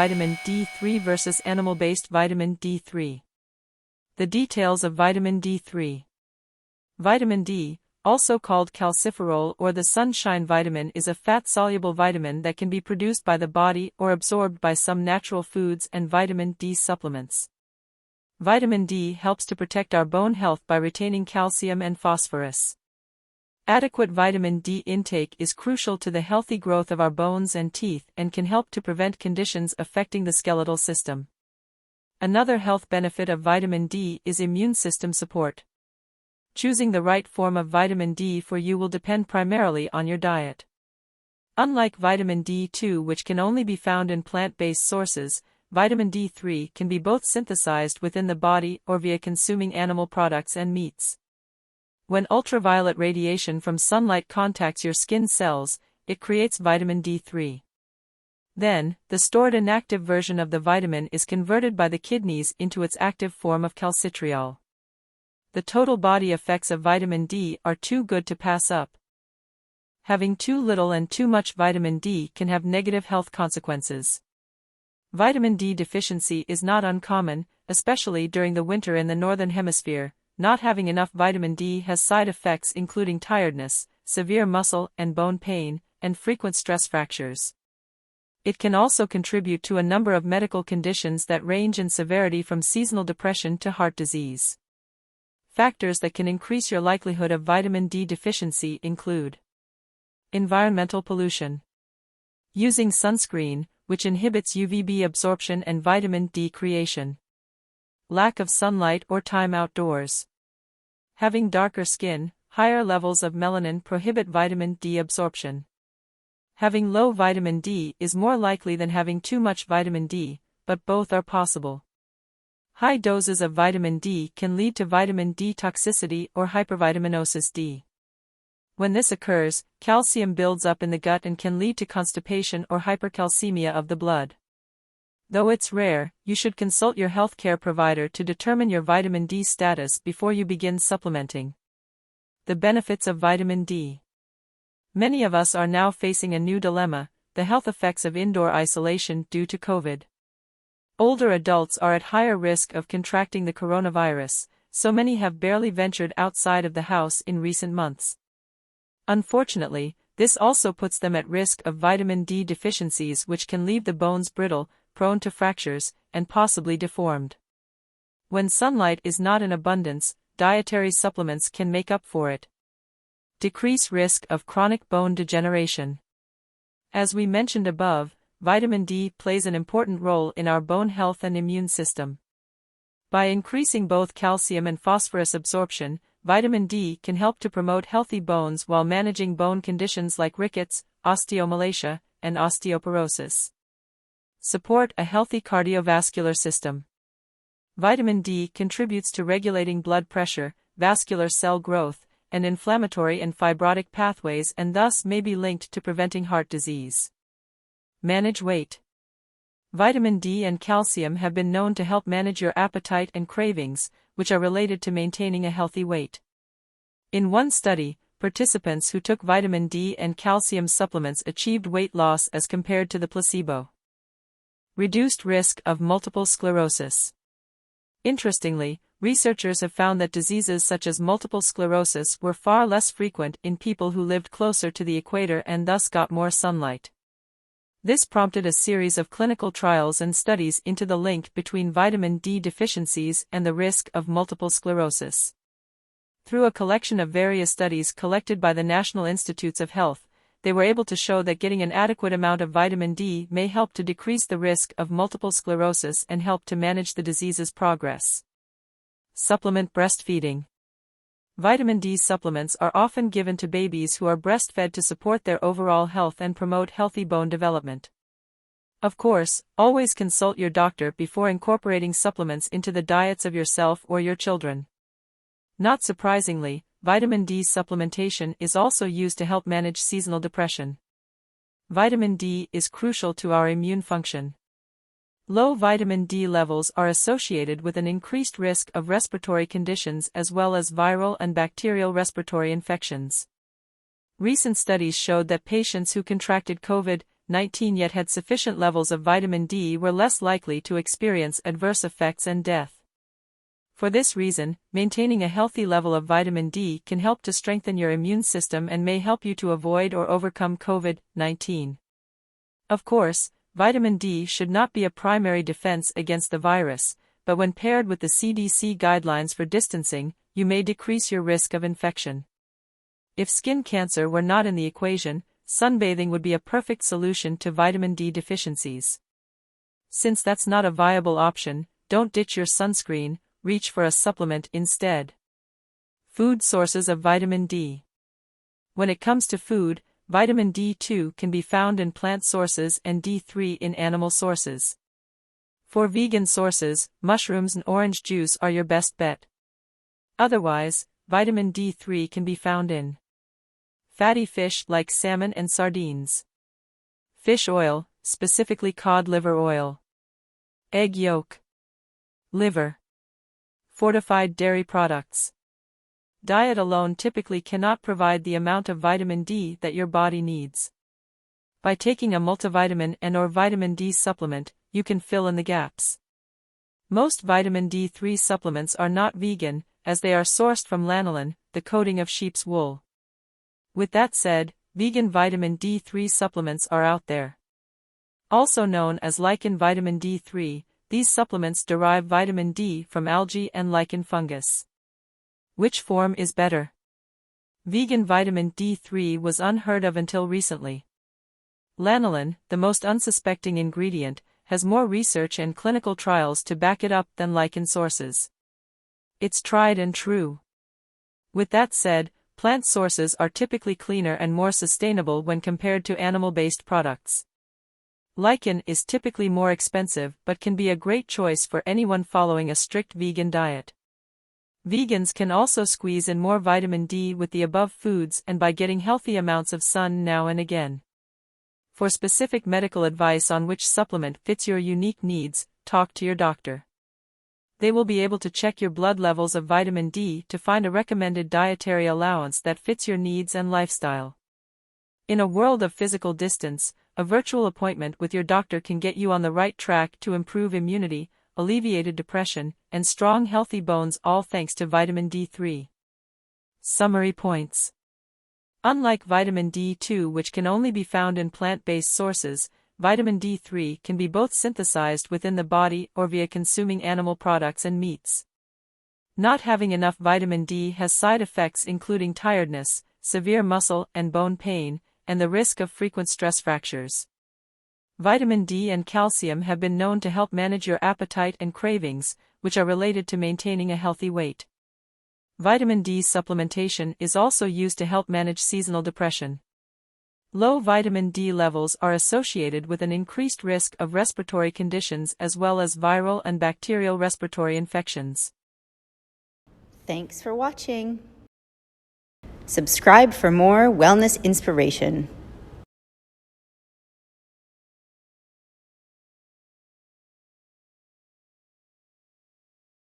vitamin D3 versus animal-based vitamin D3. The details of vitamin D3. Vitamin D, also called calciferol or the sunshine vitamin, is a fat-soluble vitamin that can be produced by the body or absorbed by some natural foods and vitamin D supplements. Vitamin D helps to protect our bone health by retaining calcium and phosphorus. Adequate vitamin D intake is crucial to the healthy growth of our bones and teeth and can help to prevent conditions affecting the skeletal system. Another health benefit of vitamin D is immune system support. Choosing the right form of vitamin D for you will depend primarily on your diet. Unlike vitamin D2, which can only be found in plant-based sources, vitamin D3 can be both synthesized within the body or via consuming animal products and meats. When ultraviolet radiation from sunlight contacts your skin cells, it creates vitamin D3. Then, the stored inactive version of the vitamin is converted by the kidneys into its active form of calcitriol. The total body effects of vitamin D are too good to pass up. Having too little and too much vitamin D can have negative health consequences. Vitamin D deficiency is not uncommon, especially during the winter in the northern hemisphere. Not having enough vitamin D has side effects including tiredness, severe muscle and bone pain, and frequent stress fractures. It can also contribute to a number of medical conditions that range in severity from seasonal depression to heart disease. Factors that can increase your likelihood of vitamin D deficiency include environmental pollution, using sunscreen, which inhibits UVB absorption and vitamin D creation, lack of sunlight or time outdoors, having darker skin. Higher levels of melanin prohibit vitamin D absorption. Having low vitamin D is more likely than having too much vitamin D, but both are possible. High doses of vitamin D can lead to vitamin D toxicity or hypervitaminosis D. When this occurs, calcium builds up in the gut and can lead to constipation or hypercalcemia of the blood. Though it's rare, you should consult your healthcare provider to determine your vitamin D status before you begin supplementing. The benefits of vitamin D. Many of us are now facing a new dilemma: the health effects of indoor isolation due to COVID. Older adults are at higher risk of contracting the coronavirus, so many have barely ventured outside of the house in recent months. Unfortunately, this also puts them at risk of vitamin D deficiencies, which can leave the bones brittle, prone to fractures, and possibly deformed. When sunlight is not in abundance, dietary supplements can make up for it. Decrease risk of chronic bone degeneration. As we mentioned above, vitamin D plays an important role in our bone health and immune system. By increasing both calcium and phosphorus absorption, vitamin D can help to promote healthy bones while managing bone conditions like rickets, osteomalacia, and osteoporosis. Support a healthy cardiovascular system. Vitamin D contributes to regulating blood pressure, vascular cell growth, and inflammatory and fibrotic pathways, and thus may be linked to preventing heart disease. Manage weight. Vitamin D and calcium have been known to help manage your appetite and cravings, which are related to maintaining a healthy weight. In one study, participants who took vitamin D and calcium supplements achieved weight loss as compared to the placebo. Reduced risk of multiple sclerosis. Interestingly, researchers have found that diseases such as multiple sclerosis were far less frequent in people who lived closer to the equator and thus got more sunlight. This prompted a series of clinical trials and studies into the link between vitamin D deficiencies and the risk of multiple sclerosis. Through a collection of various studies collected by the National Institutes of Health, they were able to show that getting an adequate amount of vitamin D may help to decrease the risk of multiple sclerosis and help to manage the disease's progress. Supplement breastfeeding. Vitamin D supplements are often given to babies who are breastfed to support their overall health and promote healthy bone development. Of course, always consult your doctor before incorporating supplements into the diets of yourself or your children. Not surprisingly, vitamin D supplementation is also used to help manage seasonal depression. Vitamin D is crucial to our immune function. Low vitamin D levels are associated with an increased risk of respiratory conditions as well as viral and bacterial respiratory infections. Recent studies showed that patients who contracted COVID-19 COVID-19 yet had sufficient levels of vitamin D were less likely to experience adverse effects and death. For this reason, maintaining a healthy level of vitamin D can help to strengthen your immune system and may help you to avoid or overcome COVID-19. Of course, vitamin D should not be a primary defense against the virus, but when paired with the CDC guidelines for distancing, you may decrease your risk of infection. If skin cancer were not in the equation, sunbathing would be a perfect solution to vitamin D deficiencies. Since that's not a viable option, don't ditch your sunscreen, reach for a supplement instead. Food sources of vitamin D. When it comes to food, vitamin D2 can be found in plant sources and D3 in animal sources. For vegan sources, mushrooms and orange juice are your best bet. Otherwise, vitamin D3 can be found in fatty fish like salmon and sardines, fish oil, specifically cod liver oil, egg yolk, liver, fortified dairy products. Diet alone typically cannot provide the amount of vitamin D that your body needs. By taking a multivitamin and/or vitamin D supplement, you can fill in the gaps. Most vitamin D3 supplements are not vegan, as they are sourced from lanolin, the coating of sheep's wool. With that said, vegan vitamin D3 supplements are out there. Also known as lichen vitamin D3, these supplements derive vitamin D from algae and lichen fungus. Which form is better? Vegan vitamin D3 was unheard of until recently. Lanolin, the most unsuspecting ingredient, has more research and clinical trials to back it up than lichen sources. It's tried and true. With that said, plant sources are typically cleaner and more sustainable when compared to animal-based products. Lichen is typically more expensive but can be a great choice for anyone following a strict vegan diet. Vegans can also squeeze in more vitamin D with the above foods and by getting healthy amounts of sun now and again. For specific medical advice on which supplement fits your unique needs, talk to your doctor. They will be able to check your blood levels of vitamin D to find a recommended dietary allowance that fits your needs and lifestyle. In a world of physical distance, a virtual appointment with your doctor can get you on the right track to improve immunity, alleviated depression, and strong healthy bones, all thanks to vitamin D3. Summary points. Unlike vitamin D2, which can only be found in plant-based sources, vitamin D3 can be both synthesized within the body or via consuming animal products and meats. Not having enough vitamin D has side effects including tiredness, severe muscle and bone pain, and the risk of frequent stress fractures. Vitamin D and calcium have been known to help manage your appetite and cravings, which are related to maintaining a healthy weight. Vitamin D supplementation is also used to help manage seasonal depression. Low vitamin D levels are associated with an increased risk of respiratory conditions as well as viral and bacterial respiratory infections. Thanks for watching. Subscribe for more wellness inspiration.